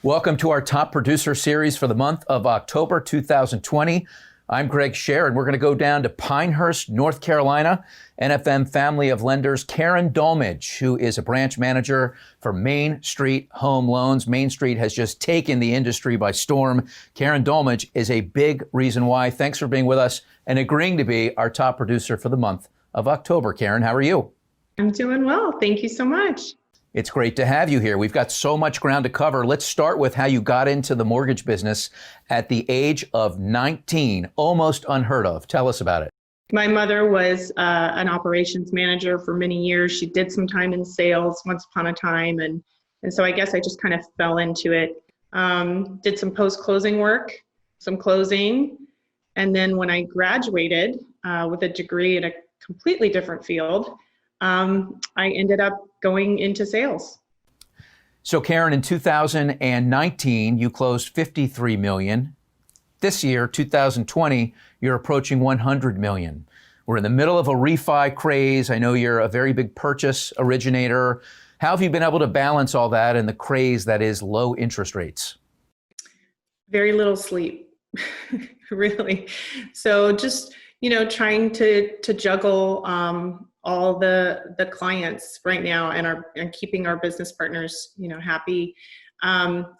Welcome to our top producer series for the month of October 2020. I'm Greg Scher, and we're going to go down to Pinehurst, North Carolina. NFM family of lenders Karen Dulmage, who is a branch manager for Main Street Home Loans. Main Street has just taken the industry by storm. Karen Dulmage is a big reason why. Thanks for being with us and agreeing to be our top producer for the month of October. Karen, how are you? I'm doing well. Thank you so much. It's great to have you here. We've got so much ground to cover. Let's start with how you got into the mortgage business at the age of 19, almost unheard of. Tell us about it. My mother was an operations manager for many years. She did some time in sales once upon a time. And so I guess I just kind of fell into it. Did some post-closing work, some closing. And then when I graduated with a degree in a completely different field, I ended up going into sales. So Karen, in 2019, you closed $53 million. This year, 2020, you're approaching $100 million. We're in the middle of a refi craze. I know you're a very big purchase originator. How have you been able to balance all that and the craze that is low interest rates? Very little sleep, really. So just, trying to juggle all the clients right now and keeping our business partners, happy.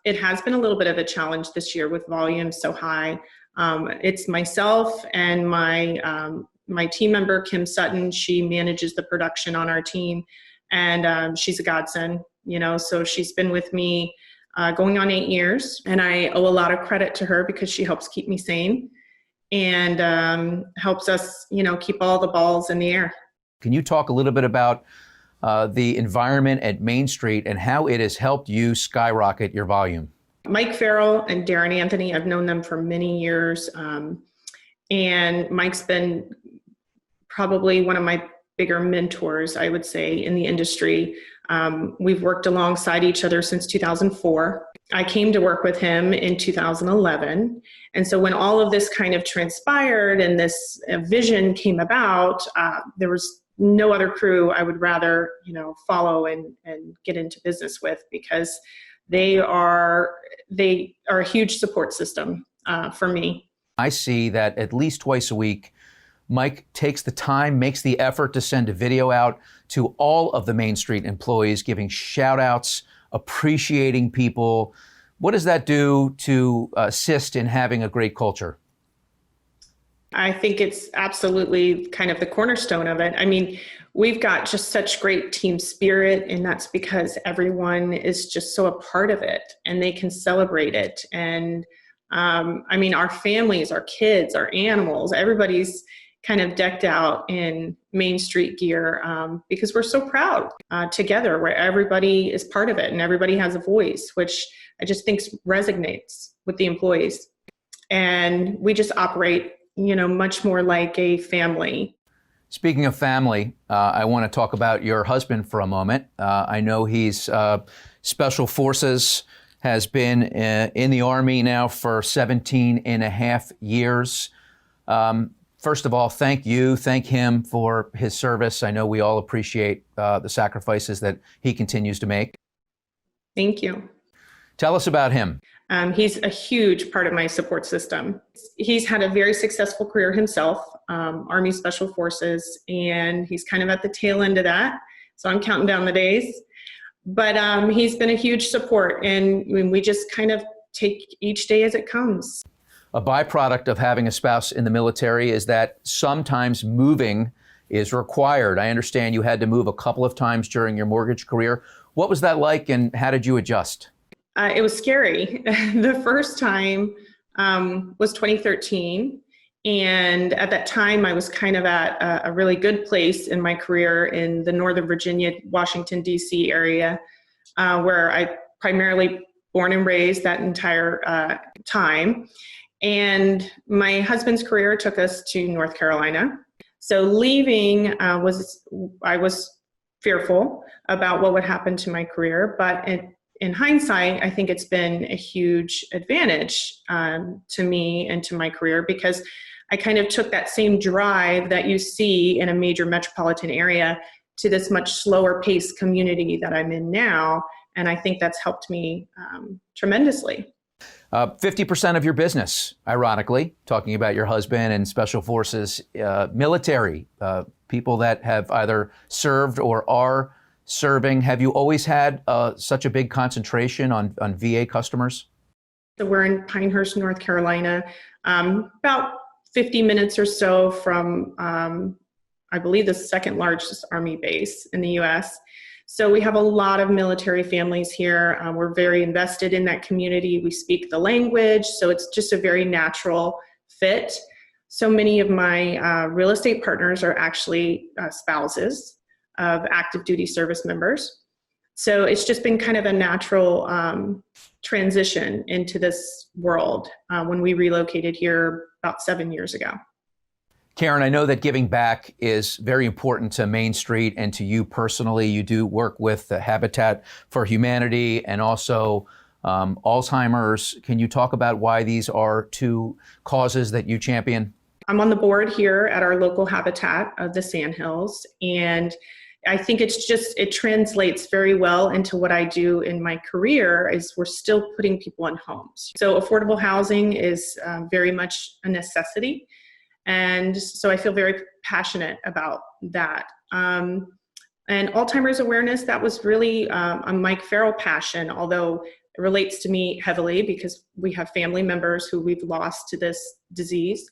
It has been a little bit of a challenge this year with volume so high. It's myself and my team member, Kim Sutton. She manages the production on our team, and she's a godsend, so she's been with me going on 8 years, and I owe a lot of credit to her because she helps keep me sane and helps us, keep all the balls in the air. Can you talk a little bit about the environment at Main Street and how it has helped you skyrocket your volume? Mike Farrell and Darren Anthony, I've known them for many years. And Mike's been probably one of my bigger mentors, I would say, in the industry. We've worked alongside each other since 2004. I came to work with him in 2011. And so when all of this kind of transpired and this vision came about, there was no other crew I would rather, follow and get into business with, because they are a huge support system for me. I see that at least twice a week, Mike takes the time, makes the effort to send a video out to all of the Main Street employees, giving shout outs, appreciating people. What does that do to assist in having a great culture? I think it's absolutely kind of the cornerstone of it. I mean, we've got just such great team spirit, and that's because everyone is just so a part of it and they can celebrate it. And our families, our kids, our animals, everybody's kind of decked out in Main Street gear because we're so proud together, where everybody is part of it and everybody has a voice, which I just think resonates with the employees. And we just operate much more like a family. Speaking of family, I want to talk about your husband for a moment. I know he's Special Forces, has been in the Army now for 17 and a half years. First of all, thank him for his service. I know we all appreciate the sacrifices that he continues to make. Thank you. Tell us about him. He's a huge part of my support system. He's had a very successful career himself, Army Special Forces, and he's kind of at the tail end of that. So I'm counting down the days. But he's been a huge support, and we just kind of take each day as it comes. A byproduct of having a spouse in the military is that sometimes moving is required. I understand you had to move a couple of times during your mortgage career. What was that like, and how did you adjust? It was scary. The first time was 2013. And at that time, I was kind of at a really good place in my career in the Northern Virginia, Washington, D.C. area, where I primarily born and raised that entire time. And my husband's career took us to North Carolina. So leaving I was fearful about what would happen to my career, but in hindsight, I think it's been a huge advantage to me and to my career, because I kind of took that same drive that you see in a major metropolitan area to this much slower paced community that I'm in now, And I think that's helped me tremendously. 50% of your business, ironically, talking about your husband and special forces, military, people that have either served or are serving. Have you always had such a big concentration on VA customers? So we're in Pinehurst, North Carolina, about 50 minutes or so from, I believe, the second largest Army base in the U.S. So we have a lot of military families here. We're very invested in that community. We speak the language, so it's just a very natural fit. So many of my real estate partners are actually spouses of active duty service members. So it's just been kind of a natural transition into this world when we relocated here about 7 years ago. Karen, I know that giving back is very important to Main Street and to you personally. You do work with the Habitat for Humanity and also Alzheimer's. Can you talk about why these are two causes that you champion? I'm on the board here at our local Habitat of the Sandhills, and I think it translates very well into what I do in my career. Is we're still putting people in homes. So affordable housing is very much a necessity. And so I feel very passionate about that. And Alzheimer's awareness, that was really a Mike Farrell passion, although it relates to me heavily because we have family members who we've lost to this disease.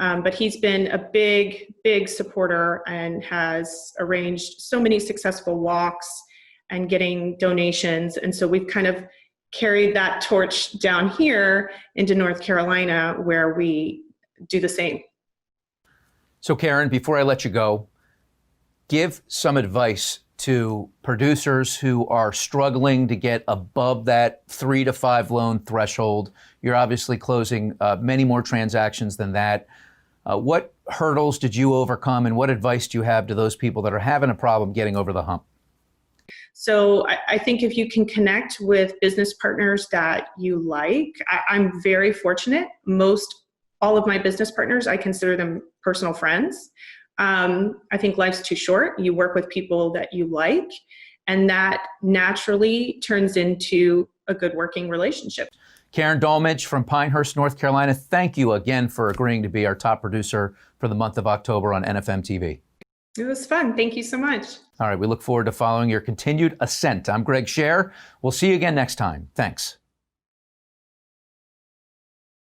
But he's been a big, big supporter and has arranged so many successful walks and getting donations. And so we've kind of carried that torch down here into North Carolina where we do the same. So Karen, before I let you go, give some advice to producers who are struggling to get above that 3 to 5 loan threshold. You're obviously closing many more transactions than that. What hurdles did you overcome, and what advice do you have to those people that are having a problem getting over the hump? So I think if you can connect with business partners that you like, I'm very fortunate. All of my business partners, I consider them personal friends. I think life's too short. You work with people that you like, and that naturally turns into a good working relationship. Karen Dulmage from Pinehurst, North Carolina, thank you again for agreeing to be our top producer for the month of October on NFM TV. It was fun. Thank you so much. All right, we look forward to following your continued ascent. I'm Greg Scher. We'll see you again next time. Thanks.